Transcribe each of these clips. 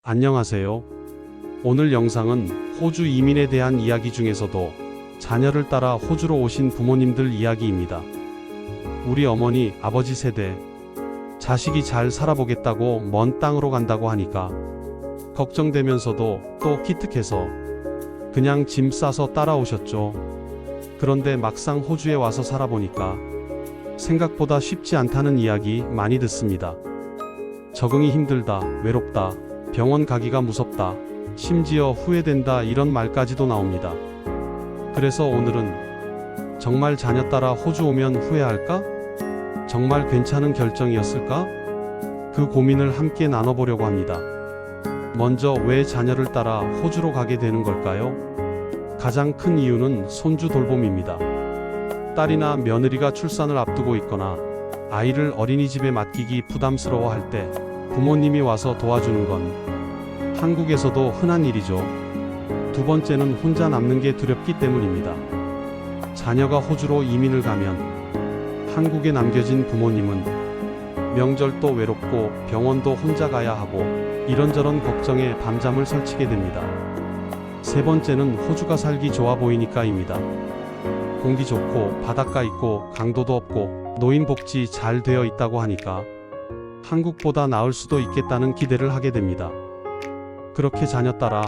안녕하세요. 오늘 영상은 호주 이민에 대한 이야기 중에서도 자녀를 따라 호주로 오신 부모님들 이야기입니다. 우리 어머니, 아버지 세대, 자식이 잘 살아보겠다고 먼 땅으로 간다고 하니까 걱정되면서도 또 기특해서 그냥 짐 싸서 따라오셨죠. 그런데 막상 호주에 와서 살아보니까 생각보다 쉽지 않다는 이야기 많이 듣습니다. 적응이 힘들다, 외롭다, 병원 가기가 무섭다, 심지어 후회된다 이런 말까지도 나옵니다. 그래서 오늘은 정말 자녀 따라 호주 오면 후회할까? 정말 괜찮은 결정이었을까? 그 고민을 함께 나눠보려고 합니다. 먼저 왜 자녀를 따라 호주로 가게 되는 걸까요? 가장 큰 이유는 손주 돌봄입니다. 딸이나 며느리가 출산을 앞두고 있거나 아이를 어린이집에 맡기기 부담스러워할 때 부모님이 와서 도와주는 건 한국에서도 흔한 일이죠. 두 번째는 혼자 남는 게 두렵기 때문입니다. 자녀가 호주로 이민을 가면 한국에 남겨진 부모님은 명절도 외롭고 병원도 혼자 가야 하고 이런저런 걱정에 밤잠을 설치게 됩니다. 세 번째는 호주가 살기 좋아 보이니까입니다. 공기 좋고 바닷가 있고 강도도 없고 노인복지 잘 되어 있다고 하니까 한국보다 나을 수도 있겠다는 기대를 하게 됩니다. 그렇게 자녀 따라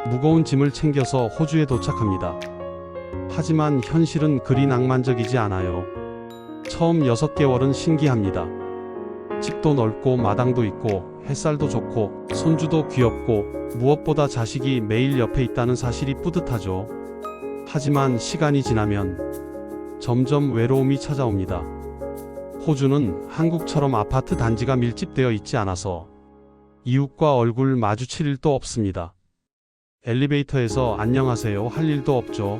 무거운 짐을 챙겨서 호주에 도착합니다. 하지만 현실은 그리 낭만적이지 않아요. 처음 6개월은 신기합니다. 집도 넓고 마당도 있고 햇살도 좋고 손주도 귀엽고 무엇보다 자식이 매일 옆에 있다는 사실이 뿌듯하죠. 하지만 시간이 지나면 점점 외로움이 찾아옵니다. 호주는 한국처럼 아파트 단지가 밀집되어 있지 않아서 이웃과 얼굴 마주칠 일도 없습니다. 엘리베이터에서 안녕하세요 할 일도 없죠.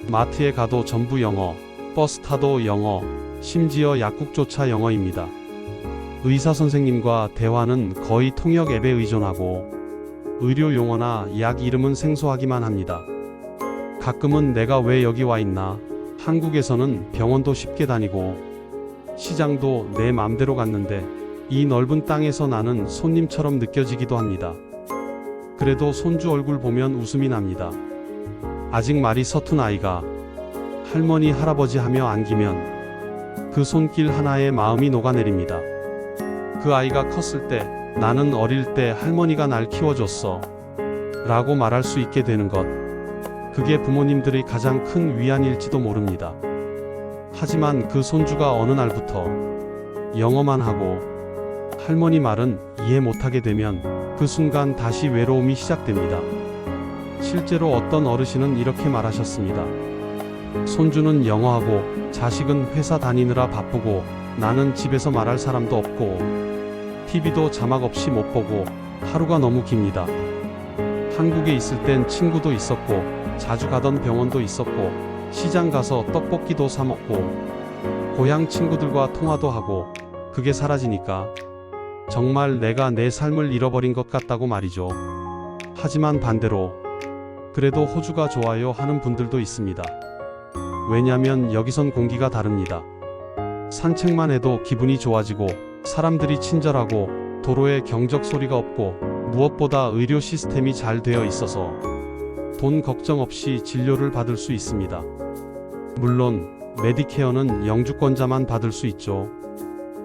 마트에 가도 전부 영어, 버스 타도 영어, 심지어 약국조차 영어입니다. 의사 선생님과 대화는 거의 통역 앱에 의존하고 의료 용어나 약 이름은 생소하기만 합니다. 가끔은 내가 왜 여기 와 있나? 한국에서는 병원도 쉽게 다니고 시장도 내 맘대로 갔는데 이 넓은 땅에서 나는 손님처럼 느껴지기도 합니다. 그래도 손주 얼굴 보면 웃음이 납니다. 아직 말이 서툰 아이가 할머니 할아버지 하며 안기면 그 손길 하나에 마음이 녹아내립니다. 그 아이가 컸을 때 나는 어릴 때 할머니가 날 키워줬어 라고 말할 수 있게 되는 것, 그게 부모님들의 가장 큰 위안일지도 모릅니다. 하지만 그 손주가 어느 날부터 영어만 하고 할머니 말은 이해 못하게 되면 그 순간 다시 외로움이 시작됩니다. 실제로 어떤 어르신은 이렇게 말하셨습니다. 손주는 영어하고 자식은 회사 다니느라 바쁘고 나는 집에서 말할 사람도 없고 TV도 자막 없이 못 보고 하루가 너무 깁니다. 한국에 있을 땐 친구도 있었고 자주 가던 병원도 있었고 시장 가서 떡볶이도 사 먹고 고향 친구들과 통화도 하고 그게 사라지니까 정말 내가 내 삶을 잃어버린 것 같다고 말이죠. 하지만 반대로 그래도 호주가 좋아요 하는 분들도 있습니다. 왜냐면 여기선 공기가 다릅니다. 산책만 해도 기분이 좋아지고 사람들이 친절하고 도로에 경적 소리가 없고 무엇보다 의료 시스템이 잘 되어 있어서 돈 걱정 없이 진료를 받을 수 있습니다. 물론 메디케어는 영주권자만 받을 수 있죠.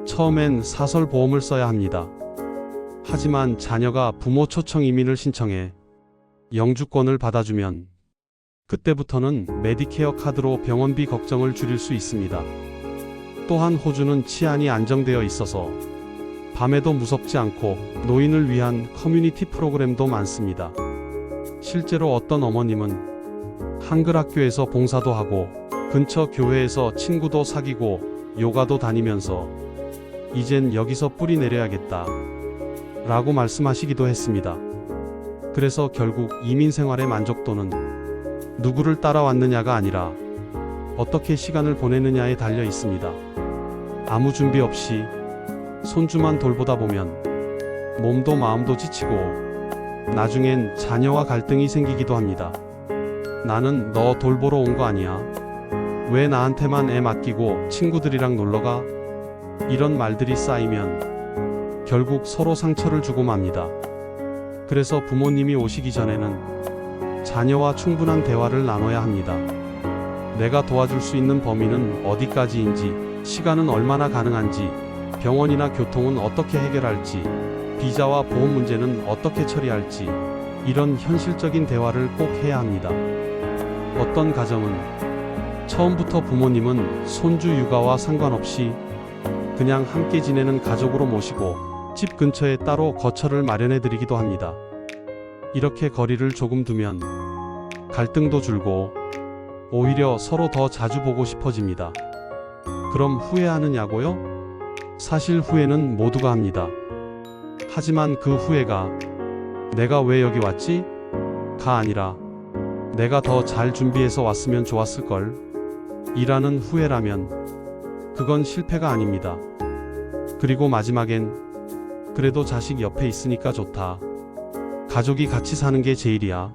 처음엔 사설보험을 써야 합니다. 하지만 자녀가 부모 초청 이민을 신청해 영주권을 받아주면 그때부터는 메디케어 카드로 병원비 걱정을 줄일 수 있습니다. 또한 호주는 치안이 안정되어 있어서 밤에도 무섭지 않고 노인을 위한 커뮤니티 프로그램도 많습니다. 실제로 어떤 어머님은 한글 학교에서 봉사도 하고 근처 교회에서 친구도 사귀고 요가도 다니면서 이젠 여기서 뿌리 내려야겠다 라고 말씀하시기도 했습니다. 그래서 결국 이민 생활의 만족도는 누구를 따라왔느냐가 아니라 어떻게 시간을 보내느냐에 달려 있습니다. 아무 준비 없이 손주만 돌보다 보면 몸도 마음도 지치고 나중엔 자녀와 갈등이 생기기도 합니다. 나는 너 돌보러 온 거 아니야? 왜 나한테만 애 맡기고 친구들이랑 놀러가? 이런 말들이 쌓이면 결국 서로 상처를 주고 맙니다. 그래서 부모님이 오시기 전에는 자녀와 충분한 대화를 나눠야 합니다. 내가 도와줄 수 있는 범위는 어디까지인지, 시간은 얼마나 가능한지, 병원이나 교통은 어떻게 해결할지, 비자와 보험 문제는 어떻게 처리할지, 이런 현실적인 대화를 꼭 해야 합니다. 어떤 가정은 처음부터 부모님은 손주 육아와 상관없이 그냥 함께 지내는 가족으로 모시고 집 근처에 따로 거처를 마련해 드리기도 합니다. 이렇게 거리를 조금 두면 갈등도 줄고 오히려 서로 더 자주 보고 싶어집니다. 그럼 후회하느냐고요? 사실 후회는 모두가 합니다. 하지만 그 후회가 내가 왜 여기 왔지? 가 아니라 내가 더 잘 준비해서 왔으면 좋았을걸 이라는 후회라면 그건 실패가 아닙니다. 그리고 마지막엔 그래도 자식 옆에 있으니까 좋다. 가족이 같이 사는 게 제일이야.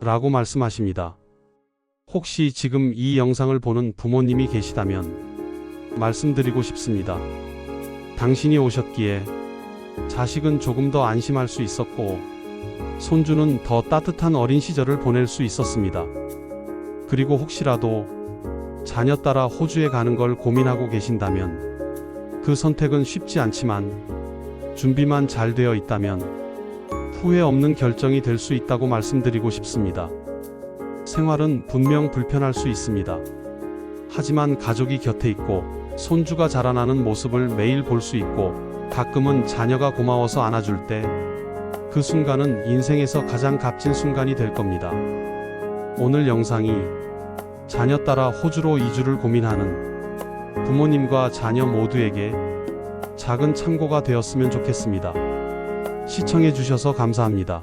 라고 말씀하십니다. 혹시 지금 이 영상을 보는 부모님이 계시다면 말씀드리고 싶습니다. 당신이 오셨기에 자식은 조금 더 안심할 수 있었고 손주는 더 따뜻한 어린 시절을 보낼 수 있었습니다. 그리고 혹시라도 자녀 따라 호주에 가는 걸 고민하고 계신다면 그 선택은 쉽지 않지만 준비만 잘 되어 있다면 후회 없는 결정이 될 수 있다고 말씀드리고 싶습니다. 생활은 분명 불편할 수 있습니다. 하지만 가족이 곁에 있고 손주가 자라나는 모습을 매일 볼 수 있고 가끔은 자녀가 고마워서 안아줄 때 그 순간은 인생에서 가장 값진 순간이 될 겁니다. 오늘 영상이 자녀 따라 호주로 이주를 고민하는 부모님과 자녀 모두에게 작은 참고가 되었으면 좋겠습니다. 시청해 주셔서 감사합니다.